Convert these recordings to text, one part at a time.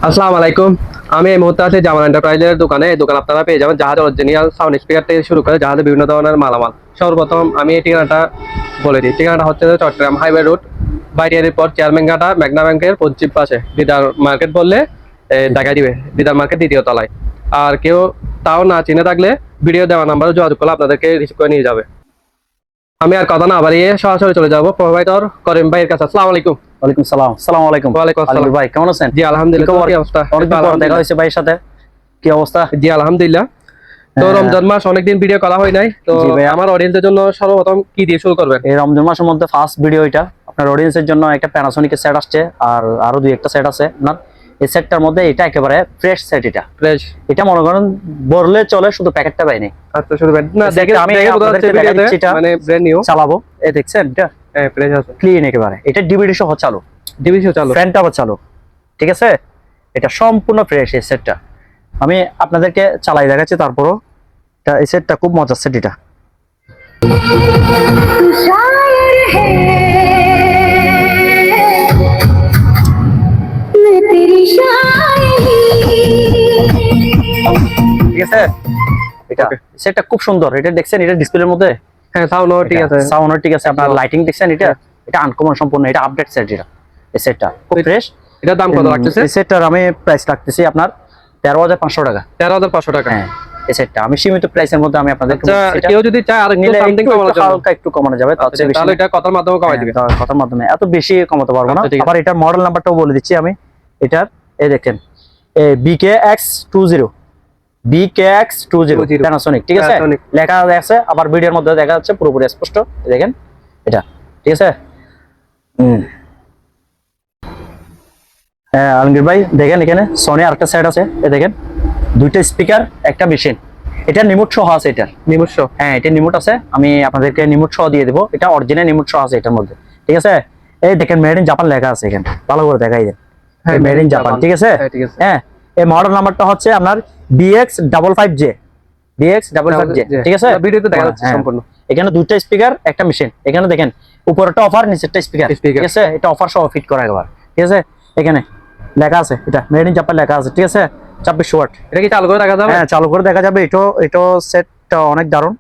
আসসালামু আলাইকুম। আমি এই মুহূর্তে আছি জামান এন্টারপ্রাইজের দোকানে। এই দোকান আপনারা পেয়ে যাবেন জাহাজের অরিজিনাল সাউন্ড স্পিকার থেকে শুরু করে জাহাজের বিভিন্ন ধরনের মালামাল। সর্বপ্রথম আমি এই ঠিকানাটা বলে দিই। ঠিকানাটা হচ্ছে যে চট্টগ্রাম হাইওয়ে রোড, বাইরিয়ারির পর চেয়ারম্যান ঘাটা মেঘনা ব্যাংকের পশ্চিম পাশে দিদার মার্কেট বললে দেখা দিবে, দিদার মার্কেট দ্বিতীয় তলায়। আর কেউ তাও না চিনে থাকলে ভিডিও দেওয়া নাম্বারে যোগাযোগ করলে আপনাদেরকে রিসিভ করে নিয়ে যাবে। আমি আর কথা না বাড়িয়ে সরাসরি চলে যাবো প্রোভাইডার করিম ভাইয়ের কাছে। আসসালামু আলাইকুম। ওয়ালাইকুম সালাম। আসসালামু আলাইকুম। ওয়ালাইকুম আসসালাম। ভাই কেমন আছেন? জি আলহামদুলিল্লাহ। কি অবস্থা? অনেকদিন পর দেখা হয়েছে ভাইয়ের সাথে। কি অবস্থা? জি আলহামদুলিল্লাহ। তো রমজান মাস অনেকদিন ভিডিও করা হয় নাই, তো আমার অডিয়েন্সের জন্য সর্বপ্রথম কি দিয়ে শুরু করবেন? এই রমজান মাসের মধ্যে ফার্স্ট ভিডিও এটা। আপনার অডিয়েন্সের জন্য একটা প্যানাসোনিকের সেট আসছে, আর আরো দুই একটা সেট আছে আপনার। এই সেটটার মধ্যে এটা একেবারে ফ্রেশ সেট। এটা ফ্রেশ, এটা মনে করেন বললে চলে, শুধু প্যাকেটটা পাইনি। আচ্ছা শুরু করেন না। দেখে আমি আপনাদেরকে দেখা যাচ্ছে এটা মানে ব্র্যান্ড নিউ চালাবো। এই দেখছেন এটা ফ্রেশ আছে, ক্লিন একেবারে। এটা ডিভিডি সহ চালু, ডিভিশন চালু, ফ্রেন্ট আবার চালু। ঠিক আছে, এটা সম্পূর্ণ ফ্রেশ এই সেটটা। আমি আপনাদেরকে চালাই দেখাচ্ছি। তারপরও এই সেটটা খুব মজার সেট। এটা ঠিক আছে, এটা সেটটা খুব সুন্দর। এটা দেখছেন, এটা ডিসপ্লের মধ্যে হ্যাঁ সাউন্ড ঠিক আছে, সাউন্ড ঠিক আছে। আপনার লাইটিং দেখছেন, এটা আনকমন সম্পূর্ণ। এটা আপডেট সেট। এটা এই সেটটা খুব ফ্রেশ। এটা দাম কত রাখতেছে? এই সেটটার আমি প্রাইস রাখতেছি আপনার 13,500 টাকা। 13,500 টাকা। হ্যাঁ, এই সেটটা আমি সীমিত প্রাইসের মধ্যে আমি আপনাদের কেউ যদি চায় আর একটু সামথিং কমানো যাবে, হালকা একটু কমানো যাবে। তাহলে এটা কথার মাধ্যমে কমাই দিবেন। কথার মাধ্যমে এত বেশি কমাতে পারবো না। আবার এটার মডেল নাম্বারটাও বলে দিচ্ছি আমি। এটার এই দেখেন BKX20, BKX20 প্যানাসোনিক। ঠিক আছে, লেখা আছে, আবার ভিডিওর মধ্যে দেখা যাচ্ছে পুরোপুরি স্পষ্ট। দেখেন এটা, ঠিক আছে। হ্যাঁ আলমগীর ভাই, দেখেন এখানে সনি আরেকটা সেট আছে। এই দেখেন দুইটা স্পিকার, একটা মেশিন। এটা রিমোট সহ আছে। এটার নিমুষ, হ্যাঁ এটা রিমোট আছে। আমি আপনাদেরকে রিমোট সহ দিয়ে দেবো। এটা অরিজিনাল রিমোট সহ আছে এটার মধ্যে। ঠিক আছে, এই দেখেন মেড ইন জাপান লেখা আছে এখানে, ভালো করে দেখাই দেন। Made in Japan. ঠিক আছে, হ্যাঁ। এই মডেল নাম্বারটা হচ্ছে আপনার BX55J, BX55J। ঠিক আছে, ভিডিওতে দেখা যাচ্ছে সম্পূর্ণ। এখানে দুইটা স্পিকার, একটা মেশিন। এখানে দেখেন উপরেরটা অফার, নিচেরটা স্পিকার। ঠিক আছে, এটা অফার সহ ফিট করা একবার। ঠিক আছে, এখানে লেখা আছে এটা মেড ইন জাপান লেখা আছে। ঠিক আছে, 2600 ওয়াট। এটা কি চালু করে দেখা যাবে? হ্যাঁ চালু করে দেখা যাবে। এটাও সেটটা অনেক দারুণ।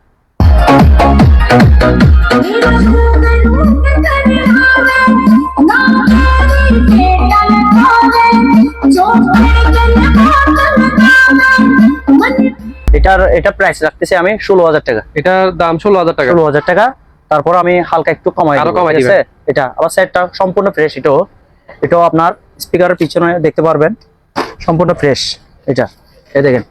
এটা প্রাইস রাখতেছি আমি 16,000 টাকা। এটার দাম 16,000 টাকা। 16,000 টাকা। তারপর আমি হালকা একটু কমাই আরো কমাই দিবে। এটা আবার সেটটা সম্পূর্ণ ফ্রেশ। এটাও আপনার স্পিকারের পিছনে দেখতে পারবেন সম্পূর্ণ ফ্রেশ। এটা এই দেখেন,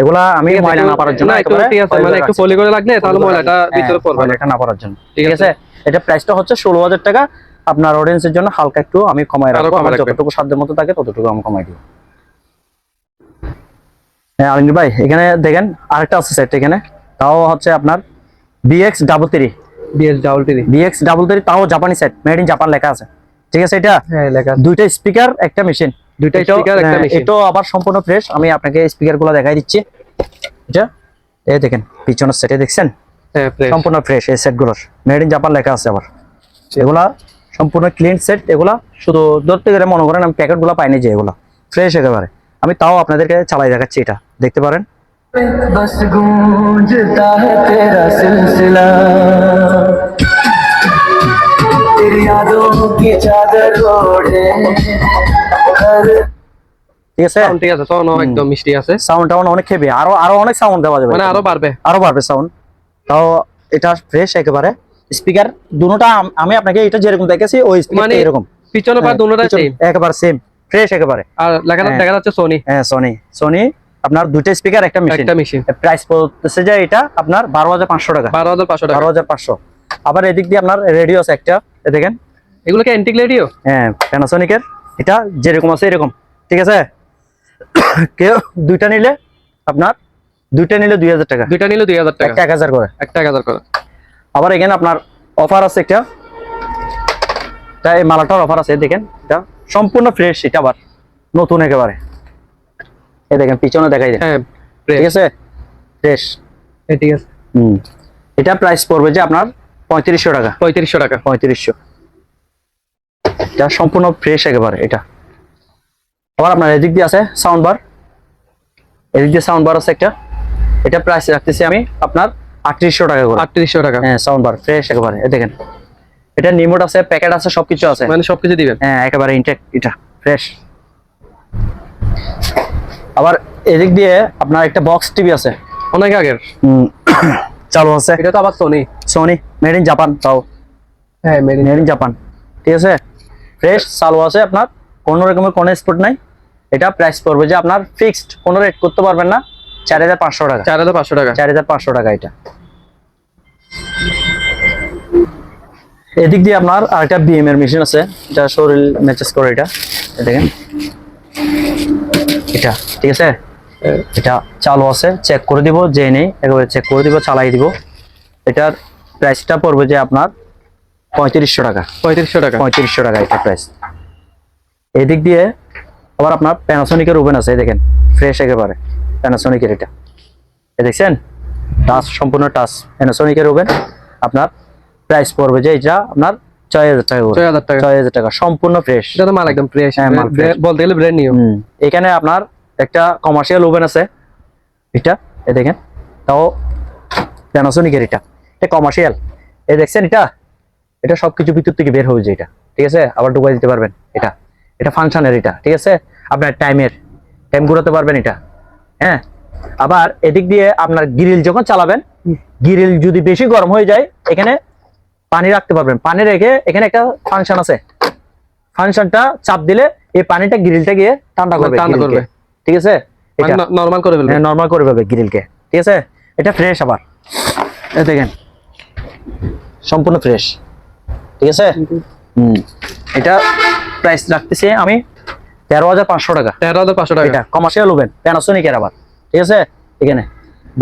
এগুলা আমি ময়লা না পারার জন্য একেবারে ঠিক আছে, মানে একটু পলি করে রাখলে তাহলে ময়লাটা ভিতরে পড়বে না, এটা না পারার জন্য। ঠিক আছে, এটা প্রাইসটা হচ্ছে 16,000 টাকা। আপনার অডিয়েন্সের জন্য হালকা একটু আমি কমাই রাখবো। আমার যতটুকু সাধ্যের মতো থাকে ততটুকু আমি কমাই দিব। হ্যাঁ আলমগীর ভাই, এখানে দেখেন আরেকটা আছে সেট। এখানে তাও হচ্ছে আপনার BX33, BX33, তাও জাপানি সেট, মেড ইন জাপান লেখা আছে। ঠিক আছে, এটা দুইটা স্পিকার, একটা মেশিন। দুইটা স্পিকার, একটা মেশিন। এটাও আবার সম্পূর্ণ ফ্রেশ। আমি আপনাকে স্পিকার গুলো দেখাই দিচ্ছি। এটা এই দেখেন পিছনের সেটে দেখছেন সম্পূর্ণ ফ্রেশ। এই সেট গুলোর মেড ইন জাপান লেখা আছে। আবার এগুলা সম্পূর্ণ ক্লিন সেট। এগুলা শুধু ধরতে গেলে মনে করেন আমি প্যাকেট গুলা পাইনি, যে এগুলা ফ্রেশ একেবারে। আমি তাও আপনাদেরকে চালাই দেখাচ্ছি। এটা দেখতে পারেন। बस गूंजता है तेरा सिलसिला, तेरी यादों की चादर ओढ़े। ঠিক আছে, ঠিক আছে, সাউন্ড একদম মিষ্টি আছে। সাউন্ডটা অনেক হেভি। আরো অনেক সাউন্ড দেওয়া যাবে, মানে আরো বাড়বে সাউন্ড। তাও এটা ফ্রেশ একেবারে। স্পিকার দুটোটা আমি আপনাকে এটা যেরকম দেখেছি ওই স্পিকারটা এরকম। পিছনে পার দুটোটা সেম, একেবারে সেম ফ্রেশ একেবারে। আর লেখাটা দেখা যাচ্ছে সনি। হ্যাঁ সনি আপনার দুইটা স্পিকার, একটা মেশিন। প্রাইস পড়তেছে যে এটা আপনার 12,500 টাকা। 12,500। আবার এদিক দিয়ে আপনার রেডিও আছে একটা, দেখেন এগুলো কি অ্যান্টিক রেডিও? হ্যাঁ প্যানাসোনিকের। এটা যেরকম আছে এরকম। ঠিক আছে, কেউ দুইটা নিলে আপনার 2,000 টাকা। 2,000 টাকা, একটা 1,000 করে, একটা 1,000 করে। আবার এখানে আপনার অফার আছে একটা, তাই মালাটার অফার আছে। দেখেন এটা সম্পূর্ণ ফ্রেশ। এটা আবার নতুন একেবারে। এই দেখেন পিছনে দেখাই দেন। হ্যাঁ ঠিক আছে, ফ্রেশ। ঠিক আছে, এটা প্রাইস পড়বে যে আপনার 3,500 টাকা। 3,500 টাকা। 3,500। এটা সম্পূর্ণ ফ্রেশ একেবারে। এটা আবার আপনার এদিক দিয়ে আছে সাউন্ড বার, এদিক দিয়ে সাউন্ড বার আছে একটা। এটা প্রাইস রাখতেছি আমি আপনার 3800 টাকা করে। 3800 টাকা। হ্যাঁ সাউন্ড বার ফ্রেশ একেবারে। এই দেখেন এটা নিমোট আছে, প্যাকেট আছে, সবকিছু আছে, মানে সবকিছু দিবেন। হ্যাঁ একেবারে ইনটেক্ট, এটা ফ্রেশ। আবার এদিক দিয়ে আপনার একটা বক্স টিভি আছে, অনেক আগের চালু আছে। এটা তো আবার Sony. Sony made in Japan, তাও হ্যাঁ মেড ইন জাপান, ঠিক আছে ফ্রেশ চালু আছে। আপনার কোনো রকমের কোনো স্পট নাই। এটা প্রাইস পড়বে যে আপনার ফিক্সড, কোনো রেট করতে পারবেন না, 4500 টাকা। 4500 টাকা। 4500 টাকা এটা। এদিক দিয়ে আপনার আরেকটা বিএম এর মেশিন আছে, এটা শরীর ম্যাচেস করে। এটা দেখেন, এটা ঠিক আছে, এটা চালু আছে, চেক করে দিব, যে নেই একেবারে চেক করে দিব, চালাই দিব। এটার প্রাইসটা পড়বে যে আপনার 3500 টাকা। 3500 টাকা। 3500 টাকা এটা প্রাইস। এদিক দিয়ে আবার আপনার প্যানাসোনিকের ওভেন আছে, এই দেখেন ফ্রেশ একেবারে প্যানাসোনিকের। এটা দেখছেন টাচ, সম্পূর্ণ টাচ প্যানাসোনিকের ওভেন। আপনার প্রাইস পড়বে যে এটা আপনার 6000 টাকা। 6000 টাকা। 6000 টাকা সম্পূর্ণ ফ্রেশ। এটা তো মাল একদম ফ্রেশ। হ্যাঁ, মাল fresh। বলতে গেলে ব্র্যান্ড নিউ। এখানে আপনার একটা কমার্শিয়াল ওভেন আছে, এটা এই দেখেন, তাও প্যানাসোনিকের। এটা কমার্শিয়াল, এই দেখছেন এটা সবকিছু ভিতর থেকে বের হয়ে যায় এটা, ঠিক আছে, আবার ঢুকাই দিতে পারবেন। এটা ফাংশনের, এটা ঠিক আছে, আপনার টাইম ঘুরাতে পারবেন এটা। হ্যাঁ আবার এদিক দিয়ে আপনার গ্রিল যখন চালাবেন, গ্রিল যদি বেশি গরম হয়ে যায়, এখানে পানি রাখতে পারবেন। পানি রেখে এখানে একটা ফাংশন আছে, ফাংশনটা চাপ দিলে এই পানিটা গ্রিলটা গিয়ে ঠান্ডা করবে, ঠিক আছে, এটা নরমাল করে ফেলবে। হ্যাঁ নরমাল করে ফেলবে গ্রিলকে, ঠিক আছে। এটা ফ্রেশ আবার, এই দেখেন সম্পূর্ণ ফ্রেশ, ঠিক আছে। এটা প্রাইস রাখতেছি আমি 13500 টাকা। 13500 টাকা। এটা কমার্শিয়াল ওভেন প্যানাসোনিকের আবার, ঠিক আছে। এখানে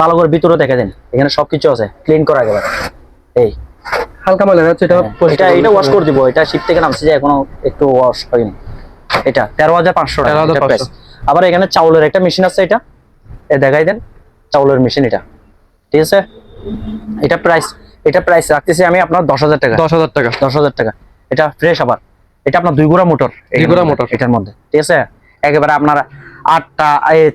ভালো করে ভিতরে দেখে দেন, এখানে সবকিছু আছে, ক্লিন করা একেবারে। এই হালকা ময়লা হচ্ছে, এটা ওয়াশ করে দিব। এটা শিপ থেকে নামছে যে এখনো একটু ওয়াশ হয়নি। এটা 13500 টাকা। 13500। আবার এখানে চাউলের একটা মেশিন আছে, এটা দেখাই দেন, চাউলের মেশিন এটা, ঠিক আছে। এটা প্রাইস রাখতেছি আমি আপনার 10000 টাকা। 10000 টাকা। 10000 টাকা। এটা ফ্রেশ আবার, এটা আপনার 2 গুঁড়া মোটর, 2 গুঁড়া মোটর এটার মধ্যে, ঠিক আছে। একেবারে আপনার আটটা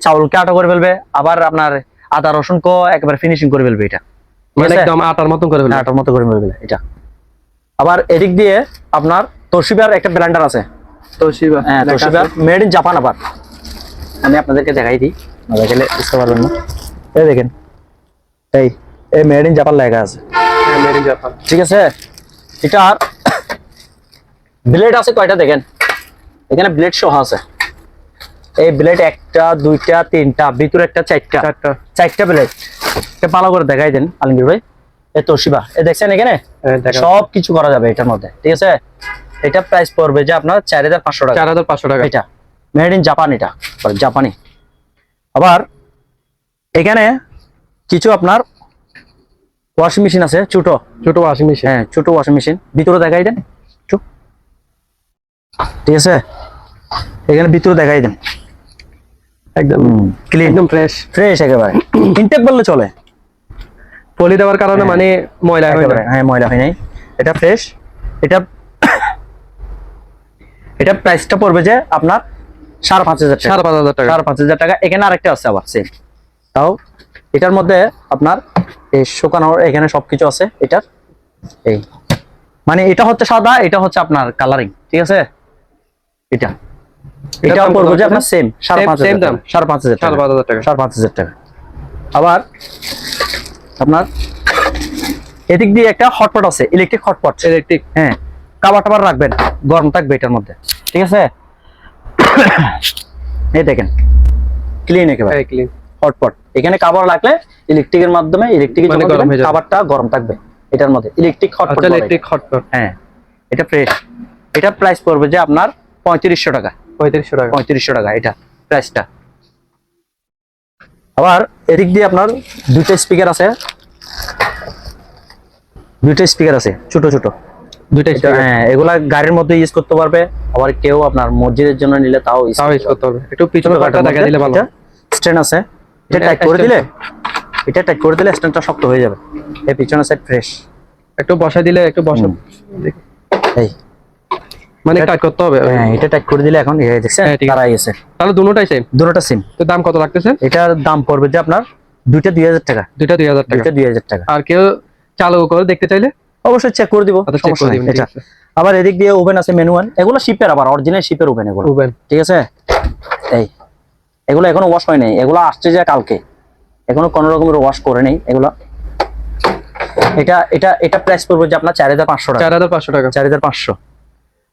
চাউলকে আটা করে ফেলবে, আবার আপনার আদা রসুন কো একেবারে ফিনিশিং করে ফেলবে। এটা মানে একদম আটার মতন করে ফেলবে। আটার মতো করে ফেলবে এটা। আবার এদিক দিয়ে আপনার তোশিবার একটা ব্লেন্ডার আছে, তোশিবা। হ্যাঁ তোশিবা মেড ইন জাপান। আবার আমি আপনাদেরকে দেখাই দিই, না দেখালে বুঝতে পারবেন না। এই দেখেন, এই মেড ইন জাপান লেখা আছে, মেড ইন জাপান, ঠিক আছে। এটার ব্লেড আছে কয়টা দেখেন, এখানে ব্লেড সহ আছে। এই ব্লেড একটা, দুইটা, তিনটা, ভিতরে একটা, চারটা ব্লেড। এটা ভালো করে দেখাই দেন আলমগীর ভাই। এই তোশিবা, দেখছেন এখানে সব কিছু করা যাবে এটার মধ্যে, ঠিক আছে। এটা প্রাইস পড়বে যে আপনার 4500 টাকা। 4500 টাকা। এটা মেড ইন জাপান, এটা জাপানি। আবার এখানে কিছু আপনার ওয়াশিং মেশিন আছে, ছোট ওয়াশিং মেশিন। হ্যাঁ ছোট ওয়াশিং মেশিন, ভিতরে দেখাই দেন, ঠিক আছে। এখানে ভিতরে দেখাই দেন, একদম ক্লিন, একদম ফ্রেশ একেবারে ইনটেক বললে চলে। পলি দেওয়ার কারণে মানে ময়লা হয় না। হ্যাঁ ময়লা হয় নাই, এটা ফ্রেশ। এটা প্রাইসটা পড়বে যে আপনার 5500 টাকা। 5500 টাকা। এখানে আরেকটা আছে আবার সেম, তাও এটার মধ্যে আপনার এই শুকানোর এখানে সবকিছু আছে। এটার এই মানে এটা হচ্ছে সাদা, এটা হচ্ছে আপনার কালারিং, ঠিক আছে। এটা পড়বে যে আপনার সেম 5500 টাকা। 5500 টাকা। আবার আপনার এদিক দিয়ে একটা হটপট আছে, ইলেকট্রিক হটপট। হ্যাঁ কাবার টাবার রাখবেন, গরম থাকবে এটার মধ্যে, ঠিক আছে। এই দেখেন ক্লিন একেবারে হটপট। এখানে কাবার রাখলে ইলেকট্রিকের মাধ্যমে কাবারটা গরম থাকবে এটার মধ্যে। Electric hot pot. হ্যাঁ এটা ফ্রেশ। এটা প্রাইস পড়বে যে আপনার 3500 টাকা। 3500 টাকা এটা প্রাইসটা। আবার এদিক দিয়ে আপনার দুইটা স্পিকার আছে, ছোট হ্যাঁ এগুলা গাড়ির মধ্যে ইউজ করতে পারবে। আবার কেউ আপনার মসজিদের জন্য নিলে তাও ইউজ করতে পারবে। একটু পিছনে কাটা দেখা দিলে ভালো। স্ট্যান্ড আছে, এটা টাইট করে দিলে স্ট্যান্ডটা শক্ত হয়ে যাবে। এই পিছনে সাইড ফ্রেশ, একটু বসাই দিলে এই মানে টাইট করতে হবে। হ্যাঁ, এটা টাইট করে দিলে এখন এই দেখছেন হ্যাঁ, ঠিক আছে। তারাই গেছে। তাহলে দুটোটাই সেম। দুটোটা সিম। তো দাম কত লাগতেছে? এটার দাম পড়বে যে আপনার দুইটা 2000 টাকা। দুইটা 2000 টাকা। দুইটা 2000 টাকা। আর কেউ চালু করে দেখতে চাইলে অবশ্যই চেক করে দিব, আচ্ছা, check সমস্যা করে নাই দিবেন, ঠিক এটা। আছে। আবার এদিক দিয়ে ওভেন আছে, ম্যানুয়াল, এগুলো শিপের, আবার অরিজিনাল শিপের ওভেন এগুলো, ওভেন। ঠিক আছে। এই এগুলো এখনো ওয়াশ হয় নাই, এগুলো আসছে যে কালকে, এখনো কোনো রকমের ওয়াশ করে নেই এগুলো। এটা এটা এটা প্রাইস পড়বে যে আপনার 4500 টাকা। 4500 টাকা। 4500।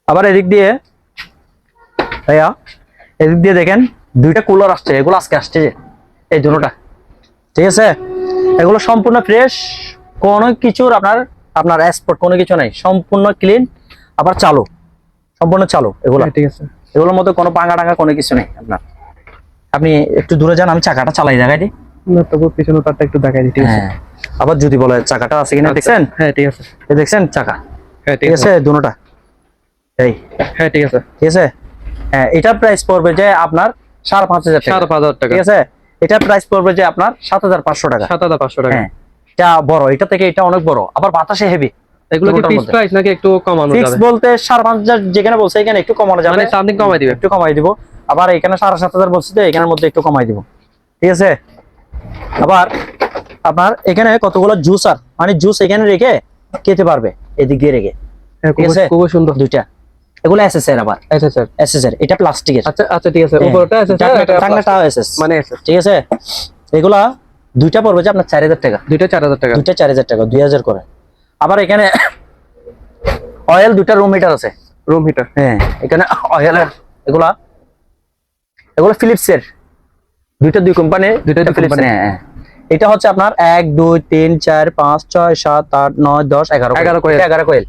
আবার এদিক দিয়ে ভাইয়া, এদিক দিয়ে দেখেন দুইটা কুলার আসছে, এগুলো আজকে আসছে যে এই দুটোটা, ঠিক আছে। এগুলো সম্পূর্ণ ফ্রেশ, কোনো কিছুর আপনার আপনার এক্সপোর্ট কোনো কিছু নাই, সম্পূর্ণ ক্লিন, আবার চালু, সম্পূর্ণ চালু এগুলো, ঠিক আছে। এগুলোর মধ্যে কোনো পাঙ্গা টাঙ্গা কোনো কিছু নেই আপনার। আপনি একটু দূরে যান, আমি চাকাটা চালাই দেখাই দিই। না, তবু পিছনে তারটা একটু দেখাই দিই, ঠিক আছে। হ্যাঁ, আবার যদি বলে চাকাটা আছে কিনা, দেখছেন? হ্যাঁ, ঠিক আছে। এই দেখছেন চাকা, হ্যাঁ, ঠিক আছে, দুটোটা এই, হ্যাঁ, ঠিক আছে। ঠিক আছে। হ্যাঁ, এটার প্রাইস পড়বে যে আপনার 5500 টাকা। 5500 টাকা। ঠিক আছে, এটার প্রাইস পড়বে যে আপনার 7500 টাকা। 7500 টাকা। হ্যাঁ, এটা বড়, এটা থেকে এটা অনেক বড়, আবার বাতাসে হেভি। এগুলো কি ফিক্স প্রাইস নাকি একটু কমানো ফিক্স যাবে? বলতে 5500 যেখানে বলছে এখানে একটু কমানো যাবে, মানে সামথিং কমাই দিবে। একটু কমাই দিব। আবার এখানে 7500 বলছে তো এখানের মধ্যে একটু কমাই দিব, ঠিক আছে। আবার আপনার এখানে কতগুলো জুসার, মানে জুস এখানে রেখে খেতে পারবে, এদিক দিয়ে রেখে, হ্যাঁ, ঠিক আছে। খুব সুন্দর। দুইটা এগুলো এসএসএর, আবার আচ্ছা স্যার। এসএসএর, এটা প্লাস্টিকের। আচ্ছা আচ্ছা, ঠিক আছে। উপরটা আছে স্যার, এটা টাংনাটা এসএস, মানে আছে। ঠিক আছে। এগুলা দুইটা পড়বে যে আপনার 4000 টাকা। দুইটা 4000 টাকা। দুইটা 4000 টাকা, 2000 করে। আবার এখানে অয়েল দুইটা রুম হিটার আছে। Room heater. হ্যাঁ, এখানে অয়েলের এগুলা, এগুলো ফিলিপসের, দুইটা দুই কোম্পানি, দুইটা দুই ফিলিপস। company। হ্যাঁ, এটা হচ্ছে আপনার 1 2 3 4 5 6 7 8 9 10 11 11 coil। 11 কোয়েল।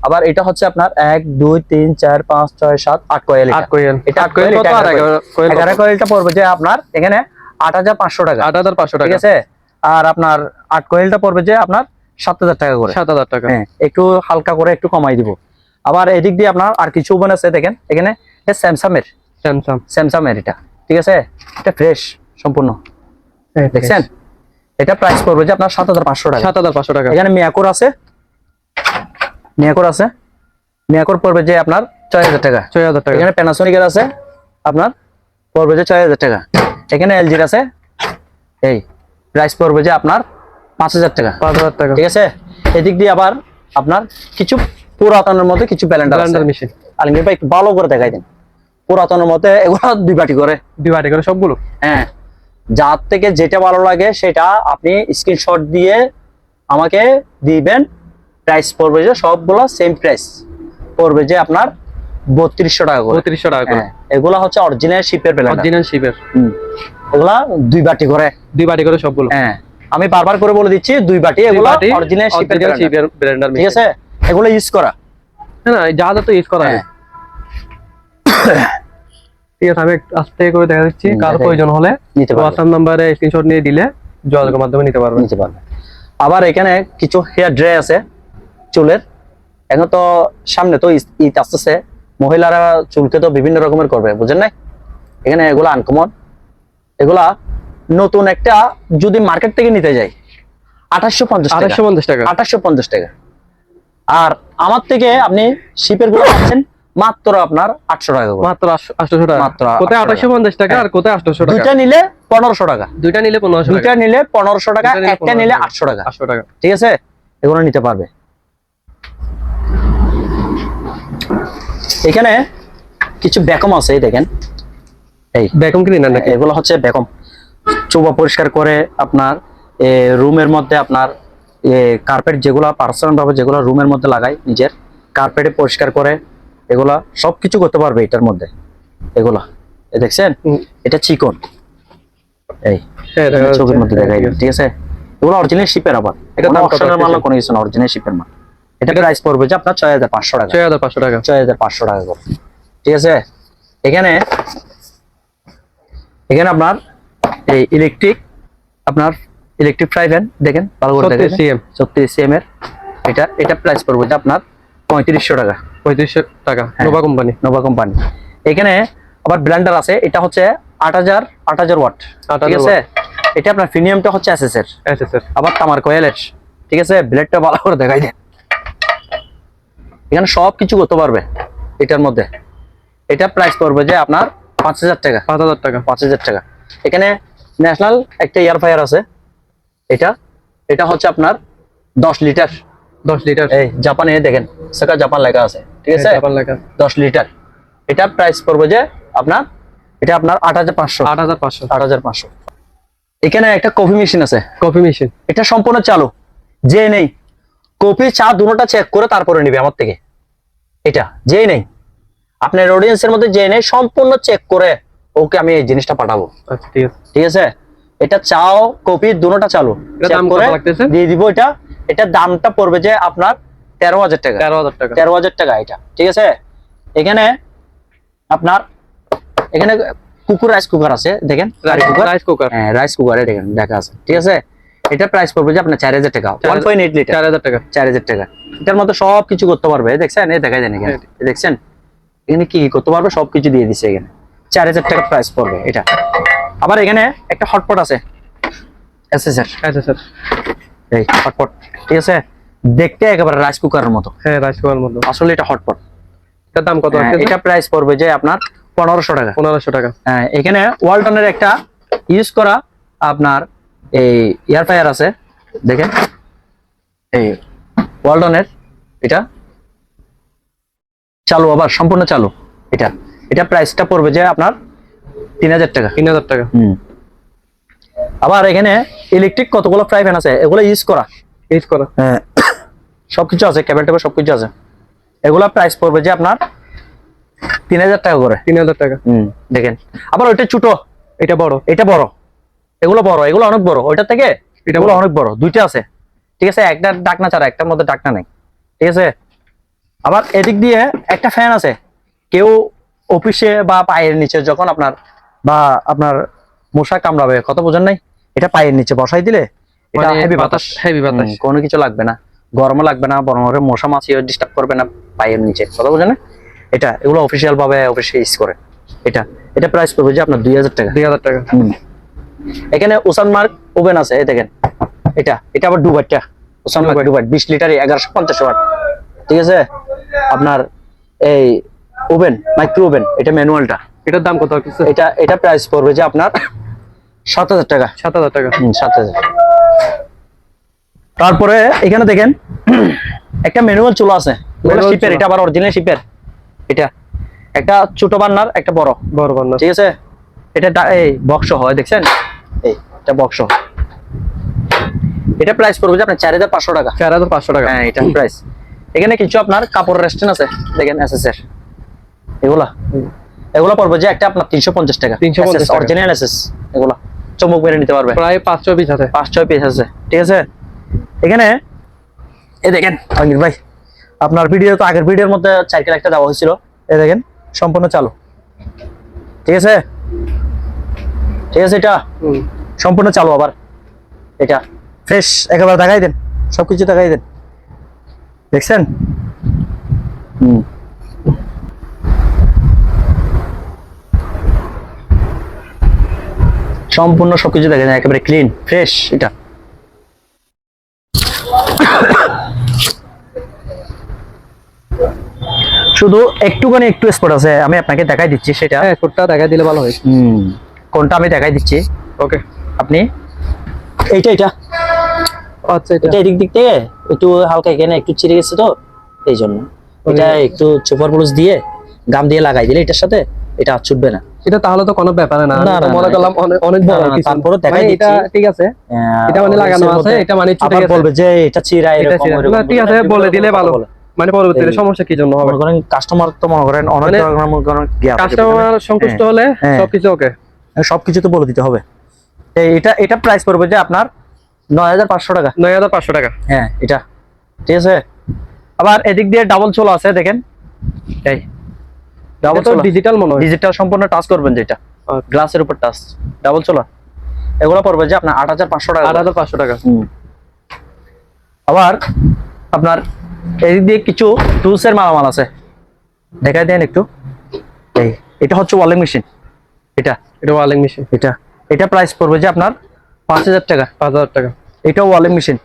আবার এটা হচ্ছে আপনার 1 2 3 4 5 6 7 8 কোয়েল। 8 কোয়েল। এটা 8 কোয়েল কত? আর 11 কোয়েল। 11 কোয়েলটা পড়বে যে আপনার এখানে 8500 টাকা। 8500 ঠিক টাকা। আছে। আর আপনার 8 কোয়েলটা পড়বে যে আপনার 7000 টাকা করে। 7000 টাকা। হ্যাঁ, একটু হালকা করে একটু কমাই দিব। আবার এদিক দিয়ে আপনার আর কিছু ওভেন আছে, দেখেন এখানে স্যামসাং এর, স্যামসাং এর এটা, ঠিক আছে। এটা ফ্রেশ সম্পূর্ণ, দেখছেন। এটা প্রাইস পড়বে যে আপনার 7500 টাকা। 7500 টাকা। এখানে মিয়াকোর আছে, মিয়াকোর আছে, মিয়াকোর পড়বে যে আপনার 6000 টাকা। 6000 টাকা। এখানে প্যানাসোনিকের আছে, আপনার পড়বে যে 6000 টাকা। এখানে এলজির আছে, এই প্রাইস পড়বে যে আপনার 5000 টাকা। 5000 টাকা। ঠিক আছে। এদিক দিয়ে আবার আপনার কিছু পুরাতনের মধ্যে কিছু ব্লেন্ডার আছে। Blender machine. আলমগীর ভাই একটু ভালো করে দেখাই দেন। পুরাতনের মধ্যে এগুলো দুই বাটি করে। দুই বাটি করে সবগুলো? হ্যাঁ, যার থেকে যেটা ভালো লাগে সেটা আপনি স্ক্রিনশট দিয়ে আমাকে দিবেন। প্রাইস পড়বে যে সবগুলো সেম প্রাইস পড়বে যে আপনার 3200 টাকা করে। 3200 টাকা করে। হ্যাঁ, এগুলা হচ্ছে অরিজিনাল শিপের ব্লেন্ডার। অরিজিনাল শিপের। এগুলা দুই বাটি করে। দুই বাটি করে সবগুলো? হ্যাঁ, আমি বারবার করে বলে দিচ্ছি, দুই বাটি। এগুলো অরিজিনাল শিপের ব্লেন্ডার মেশিন, ঠিক আছে। এগুলো ইউজ করা, না জাহাজে তো ইউজ করা হয়। ঠিক আছে, আমি আস্তে করে দেখা দিচ্ছি। কার প্রয়োজন হলে হোয়াটসঅ্যাপ নাম্বারে স্ক্রিনশট নিয়ে দিলে যোগাযোগের মাধ্যমে নিতে পারবে। আবার এখানে কিছু হেয়ার ড্রাই আছে চুলের। এখন তো সামনে তো ঈদ আসতেছে, মহিলারা চুলকে তো বিভিন্ন রকমের করবে, বুঝেন নাই। এখানে এগুলা আনকমন, এগুলা নতুন একটা যদি মার্কেট থেকে নিতে যাই 2850 টাকা। 2850 টাকা। 2850 টাকা। আর আমার থেকে আপনি শিপের গুলো পাচ্ছেন মাত্র আপনার 800 টাকা করে। মাত্র 800 টাকা। মাত্র কোথায় 2850 টাকা আর কোথায় 800 টাকা? দুইটা নিলে 1500 টাকা। দুইটা নিলে 1500 টাকা। দুইটা নিলে 1500 টাকা, একটা নিলে 800 টাকা। 800 টাকা। ঠিক আছে, এগুলো নিতে পারবে। এখানে কিছু ভ্যাকুম আছে, এই দেখেন, এই ভ্যাকুম ক্লিনার নাকি? এগুলো হচ্ছে ভ্যাকুম, চুবা পরিষ্কার করে আপনার রুমের মধ্যে আপনার কার্পেট যেগুলো পার্সোনাল ভাবে যেগুলো রুমের মধ্যে লাগাই, নিজের কার্পেটে পরিষ্কার করে এগুলা সবকিছু করতে পারবে এটার মধ্যে। এগুলা দেখছেন, এটা চিকন, এই ছবির মধ্যে দেখাই, ঠিক আছে। এগুলো অরিজিনাল শিপের, আবার এটা অপশনাল মাল না, কোনো কিছু না, অরিজিনাল শিপের মাল। এটা প্রাইস পড়বে যে আপনার 6500 টাকা। 6500 টাকা। 6500 টাকা করে, ঠিক আছে। এখানে এখানে আপনার এই ইলেকট্রিক, আপনার ইলেকট্রিক ফ্রাই প্যান দেখেন, ভালো করে দেখেন, 36 cm এর। এটা প্রাইস পড়বে যে আপনার 3500 টাকা। 3500 টাকা। Nova company. Nova company. এখানে আবার ব্লেন্ডার আছে, এটা হচ্ছে 8000 ওয়াট, ঠিক আছে। এটা আপনার প্রিমিয়ামটা হচ্ছে এসএস এর। আবার তামার কয়েলের, ঠিক আছে। ব্লেডটা ভালো করে দেখাই দেন। এখানে সব কিছু করতে পারবে, এটার মধ্যে এটা প্রাইস পড়বে যে আপনার 5,000 টাকা। 5,000 টাকা। 5,000 টাকা। এখানে ন্যাশনাল একটা এয়ার ফ্রায়ার আছে, এটা এটা হচ্ছে আপনার 10 লিটার। 10 লিটার। এই জাপানে দেখেন সাকা জাপান লেখা আছে, ঠিক আছে, জাপান লেখা। 10 লিটার। এটা প্রাইস পড়বে যে আপনার, এটা আপনার 8,500। 8,500। 8,500। এখানে একটা কফি মেশিন আছে, কফি মেশিন। এটা সম্পূর্ণ চালু, যে নেই কফি চা দুটোটা চেক করে তারপরে নিবে আমার থেকে। এটা যে নেই, আপনার অডিয়েন্সের মধ্যে যে নেই সম্পূর্ণ চেক করে ওকে আমি এই জিনিসটা পাঠাবো। আচ্ছা ঠিক আছে। ঠিক আছে, এটা চাও কফি দুটোটা চালু এটা চেক দাম করে কত লাগতেছে? দিয়ে দিব। এটা এটা দামটা পড়বে যে আপনার 13,000 টাকা। 13,000 টাকা। 13,000 টাকা এটা, ঠিক আছে। এখানে আপনার এখানে কুকুর রাইস কুকার আছে, দেখেন রাইস কুকার। হ্যাঁ রাইস কুকারে দেখেন দেখা আছে, ঠিক আছে। এটা প্রাইস পড়বে যে আপনার 4,000 টাকা। 1.8 লিটার। 4,000 টাকা। 4,000 টাকা। এটার মধ্যে সবকিছু করতে পারবে, দেখছেন, এই দেখাই দেন এখানে, দেখছেন এখানে কি কি করতে পারবে সবকিছু দিয়ে দিছে এখানে। 4,000 টাকা প্রাইস পড়বে এটা। আবার এখানে একটা হটপট আছে, এসএসআর। আচ্ছা স্যার। এই হটপট, ঠিক আছে, দেখতে একেবারে রাইস কুকারের মতো। হ্যাঁ রাইস কুকারের মতো। আসলে এটা হটপট। এটার দাম কত আছে? এটা প্রাইস পড়বে যে আপনার 1,500 টাকা। 1,500 টাকা। হ্যাঁ, এখানে ওয়ালটনের একটা ইউজ করা আপনার এই এয়ার ফ্রায়ার আছে, দেখেন এই ওয়ালটনের, এটা চালু, আবার সম্পূর্ণ চালু। এটা এটা প্রাইসটা পড়বে যে আপনার 3,000 টাকা। 3,000 টাকা। আবার এখানে ইলেকট্রিক কতগুলো ফ্রাই প্যান আছে, এগুলো ইউজ করা। ইউজ করা। হ্যাঁ, সবকিছু আছে, কেবল টেবল সবকিছু আছে। এগুলা প্রাইস পড়বে যে আপনার 3,000 টাকা করে। 3,000 টাকা। দেখেন, আবার ওইটা ছোট, এটা বড়। এটা বড়, এগুলো বড়, এগুলো অনেক বড়, ওইটা থেকে এগুলো অনেক বড়। দুইটা আছে, ঠিক আছে, একটা ডাকনা ছাড়া, একটার মধ্যে ডাকনা নাই, ঠিক আছে। আবার এদিক দিয়ে একটা ফ্যান আছে, কেউ অফিসে বা পায়ের নিচে যখন আপনার বা আপনার মশা কামড়াবে, কথা বোঝেন নাই, এটা পায়ের নিচে বসাই দিলে এটা হেভি বাতাস, হেভি বাতাস, কোনো কিছু লাগবে না, গরমও লাগবে না, বরং মশা মাছিও ডিস্টার্ব করবে না পায়ের নিচে, কথা বোঝেন না। এটা এগুলো অফিসিয়াল ভাবে অফিসে ইউজ করে। এটা এটা প্রাইস পড়বে যে আপনার 2,000 টাকা। 2,000 টাকা। এখানে ওসান মার্ক ওভেন আছে, এই দেখেন, এটা এটা আবার ডুবাইটা, ওসান মার্ক ডুবাইট 20 লিটার 1150 ওয়াট, ঠিক আছে। আপনার এই ওভেন, মাইক্রো ওভেন, এটা ম্যানুয়ালটা। এটার দাম কত আছে? এটা এটা প্রাইস পড়বে যে আপনার 7,000 টাকা। 7,000 টাকা। 7,000। তারপরে এখানে দেখেন একটা ম্যানুয়াল চুলা আছে, শিপের, এটা আবার অরিজিনাল শিপের। এটা একটা ছোট বান্নার, একটা বড় বড় বান্নার, ঠিক আছে। এটা এই বক্স হয়, দেখছেন, এই এটা বক্স। এটা প্রাইস পড়বে যে আপনার 4,500 টাকা। 4,500 টাকা। হ্যাঁ, এটা প্রাইস। এখানে কিছু আপনার কাপড়ের রেস্টেন আছে, দেখেন এসএস এর, এগুলা এগুলা পড়বে যে একটা আপনার 350 টাকা। 350 টাকা অরিজিনাল এসএস, এগুলা চমক মেরে নিতে পারবে। প্রায় 500 পিস আছে। 500 পিস আছে, ঠিক আছে। এখানে এই দেখেন অনিল ভাই, আপনার ভিডিও তো আগের ভিডিওর মধ্যে সাইকেল একটা দেওয়া হয়েছিল, এই দেখেন সম্পূর্ণ চালু, ঠিক আছে, ঠিক আছে। এটা সম্পূর্ণ চালু, আবার এটা ফ্রেশ, একেবারে দেখাই দেন, সবকিছু দেখাই দেন, দেখছেন। সম্পূর্ণ সবকিছু দেখা যায়, একেবারে ক্লিন ফ্রেশ। এটা শুধু একটুখানি একটু স্পট আছে, আমি আপনাকে দেখাই দিচ্ছি সেটা। হ্যাঁ, স্পটটা দেখাই দিলে ভালো হয়। কোনটা আমি দেখাই দিচ্ছি, ওকে। আপনি এইটা এটা, আচ্ছা, এটা এদিক দিক থেকে একটু হালকা এখানে একটু ছিঁড়ে গেছে, তো এই জন্য এটা একটু সুপার ব্লুজ দিয়ে গাম দিয়ে লাগাই দিলে এটার সাথে এটা আর ছুটবে না। এটা তাহলে তো কোনো ব্যাপার না, না, আমি মনে করলাম অনেক বড় কিছু। তারপরে দেখাই মানে দিচ্ছি, এটা ঠিক আছে, এটা মানে লাগানো আছে, এটা মানে ছুটে আবার গেছে, বলবে যে এটা ছিঁড়া এরকম না, ঠিক আছে, বলে দিলে ভালো। মানে পরবর্তীতে সমস্যা কি জন্য হবে? মনে করেন কাস্টমার তো মনে করেন অনেক ধরনের, মনে করেন কাস্টমার সন্তুষ্ট হলে সবকিছু ওকে, সবকিছু তো বলে দিতে হবে। এটা এটা প্রাইস পড়বে যে আপনার 9,500 টাকা। 9,500 টাকা। হ্যাঁ, এটা ঠিক আছে। আবার এদিক দিয়ে ডাবল চোলা আছে, দেখেন, এই ডাবল চোলা ডিজিটাল মনে হয়, ডিজিটাল সম্পূর্ণ টাচ করবেন, যেটা গ্লাসের উপর টাচ, ডাবল চোলা, এগুলো পড়বে যে আপনার 8,500 টাকা। 8,500 টাকা। আবার আপনার এদিক দিয়ে কিছু টুলসের মালামাল আছে, দেখাই দেন একটু। এই এটা হচ্ছে ওয়ালিং মেশিন, এটা এটা ওয়ালিং মেশিন। এটা এটা প্রাইস পড়বে যে আপনার 5,000 টাকা। 5,000 টাকা। এটা ওয়ালিং মেশিন,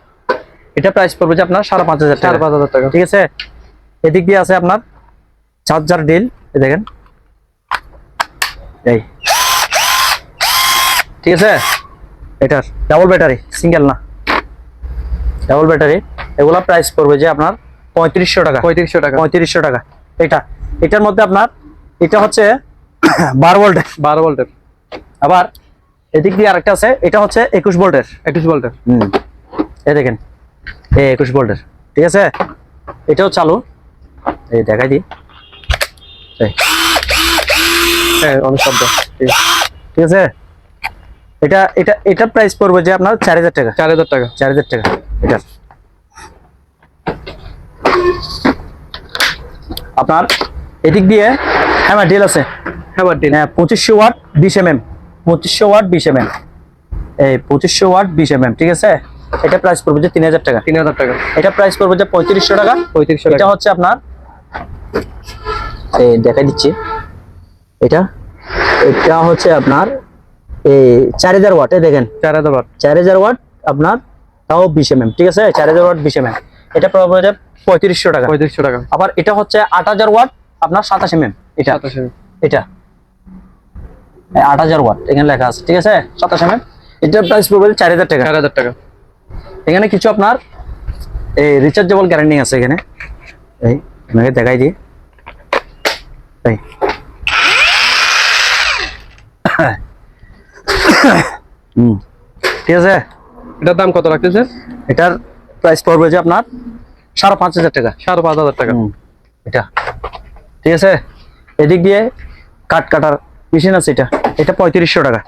এটা প্রাইস পড়বে যে আপনার 5,500 টাকা। 5,500 টাকা। ঠিক আছে। এদিক দিয়ে আছে আপনার চার্জার ডিল দেখেন এই, ঠিক আছে। এটার ডাবল ব্যাটারি, সিঙ্গেল না, ডাবল ব্যাটারি। এগুলা প্রাইস পড়বে যে আপনার 3500 টাকা। 3500 টাকা। 3500 টাকা। এটার মধ্যে আপনার এটা হচ্ছে 12 ভোল্টের। 12 ভোল্টের। আবার এদিক দিয়ে আরেকটা আছে, এটা হচ্ছে 21 ভোল্টের। 21 ভোল্টের। এই দেখেন, এই 21 ভোল্টের, ঠিক আছে। এটাও চালু, এই দেখাই দিই, হ্যাঁ অনেক শব্দ। ঠিক আছে। এটা প্রাইস পড়বে যে আপনার 4000 টাকা। 4000 টাকা। 4000 টাকা এটা। আপনার এদিক দিয়ে হ্যামার ডিল আছে। Hammer deal. হ্যাঁ 2500 ওয়াট 20 mm, 2500 ওয়াট 20 mm, এই 2500 ওয়াট 20 mm, ঠিক আছে। এটা প্রাইস পড়বে যে 3000 টাকা। 3000 টাকা। এটা প্রাইস পড়বে যে 3500 টাকা। 3500 এটা টাকা। হচ্ছে আপনার, এই দেখাই দিচ্ছি, এটা হচ্ছে আপনার এই 4000 ওয়াট। দেখেন 4000 ওয়াট। 4000 ওয়াট আপনার, তাও 20 mm, ঠিক আছে। 4000 ওয়াট 20 mm, এটা পড়বে যে 3500 টাকা। 3500 টাকা। আবার এটা হচ্ছে 8000 ওয়াট আপনার 27 mm, এটা 27। এটা 8000 ওয়াট এখানে লেখা আছে, ঠিক আছে, 27 mm। এটার প্রাইস পড়বে 4000 টাকা। 4000 টাকা। এখানে কিছু আপনার এই রিচার্জেবল গ্যারান্টি আছে এখানে, এই আপনাকে দেখাই দিই, এই ঠিক আছে। এটার দাম কত রাখতেছে? এটার প্রাইস পড়বে যে আপনার 5500 টাকা। 5500 টাকা। এটা ঠিক আছে। এদিক দিয়ে কাটার মেশিন আছে, এটা 3500 টাকা।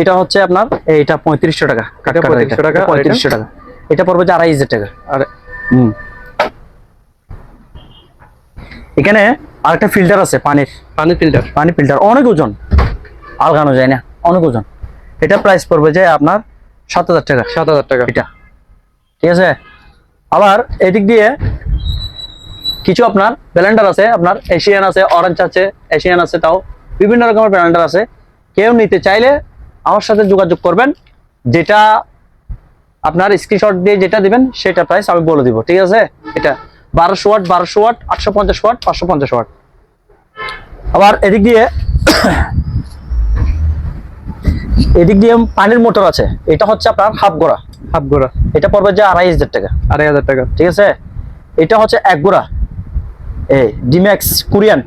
এটা হচ্ছে আপনার, এটা 3500 টাকা। এটা 3500 টাকা। 3500 টাকা। এটা পড়বে যে 2500 টাকা। আর এখানে আরেকটা ফিল্টার আছে, পানি ফিল্টার, অনেক ওজন, আলগানো যায় না, অনেক ওজন। এটা প্রাইস পড়বে যে আপনার 7000 টাকা। 7000 টাকা। এটা ঠিক আছে। আবার এদিক দিয়ে কিছু আপনার ব্লেন্ডার আছে, আপনার এশিয়ান আছে, অরেঞ্জ আছে, এশিয়ান আছে, তাও বিভিন্ন রকমের ব্লেন্ডার আছে। কেউ নিতে চাইলে আমার সাথে যোগাযোগ করবেন, যেটা আপনার স্ক্রিনশট দিয়ে যেটা দিবেন সেটা প্রাইস আমি বলে দিব, ঠিক আছে। এটা 1200 ওয়াট, 850 ওয়াট, 550 ওয়াট। আবার এদিক দিয়ে পানির মোটর আছে, এটা হচ্ছে আপনার হাফ গোড়া। এটা পড়বে যে 2500 টাকা। 2500 টাকা। ঠিক আছে। এটা হচ্ছে এক গোড়া, এই ডিম্যাক্স কোরিয়ান,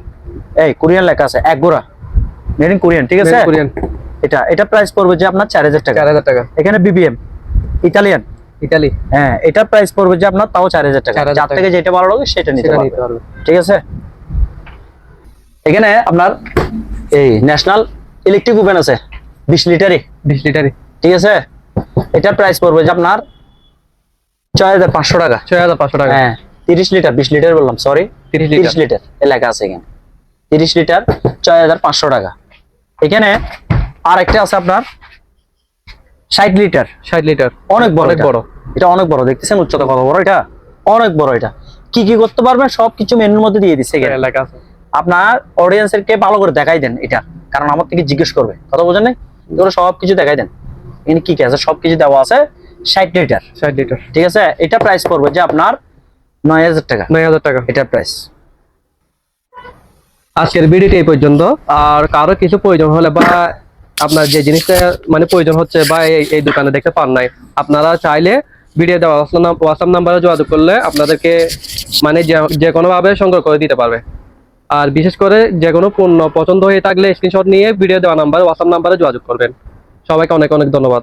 এই কোরিয়ান লেখা আছে, এক গোড়া, মেড ইন কোরিয়ান, ঠিক আছে। কোরিয়ান। এটা প্রাইস পড়বে যে আপনার 4000 টাকা। 4000 টাকা। এখানে বিবিএম ইতালি, হ্যাঁ, এটা প্রাইস পড়বে যে আপনার তাও 4000 টাকা। যার থেকে যেটা ভালো লাগে সেটা নিতে পারবে, ঠিক আছে। এখানে আপনার এই ন্যাশনাল ইলেকট্রিক ওভেন আছে 20 লিটারই, ঠিক আছে। এটা প্রাইস পড়বে যে আপনার 6500 টাকা। 6500 টাকা। হ্যাঁ 30 লিটার, 20 লিটার বললাম, সরি, 30 লিটার এলাকা আছে এখানে, 30 লিটার 6500 টাকা। এখানে আরেকটা আছে আপনার 60 লিটার। অনেক বড়, এটা অনেক বড়, দেখতেছেন উচ্চতা কত বড়, এটা অনেক বড়। এটা কি কি করতে পারবেন সবকিছু মেনুর মধ্যে দিয়ে দিচ্ছে এখানে। এলাকা আছে। আপনার অডিয়েন্সের কে ভালো করে দেখাই দেন এটা, কারণ আমার থেকে জিজ্ঞেস করবে, কথা বোঝেন নাই, ধরো সবকিছু দেখাই দেন এখানে কি কি আছে, সবকিছু দেওয়া আছে। 60 লিটার, ঠিক আছে। এটা প্রাইস পড়বে যে আপনার 9000 টাকা। 9000 টাকা এটার প্রাইস। আজকের ভিডিওটি এই পর্যন্ত। আর কারো কিছু প্রয়োজন হলে বা আপনার যে জিনিসটা মানে প্রয়োজন হচ্ছে বা এই দোকানে দেখতে পান নাই, আপনারা চাইলে ভিডিও দেওয়া হোয়াটসঅ্যাপ নাম্বারে যোগাযোগ করলে আপনাদেরকে মানে যে কোনো ভাবে সংগ্রহ করে দিতে পারবে। আর বিশেষ করে যে কোনো পণ্য পছন্দ হয়ে থাকলে স্ক্রিনশট নিয়ে ভিডিও দেওয়া নাম্বার হোয়াটসঅ্যাপ নাম্বারে যোগাযোগ করবেন। সবাইকে অনেক অনেক ধন্যবাদ।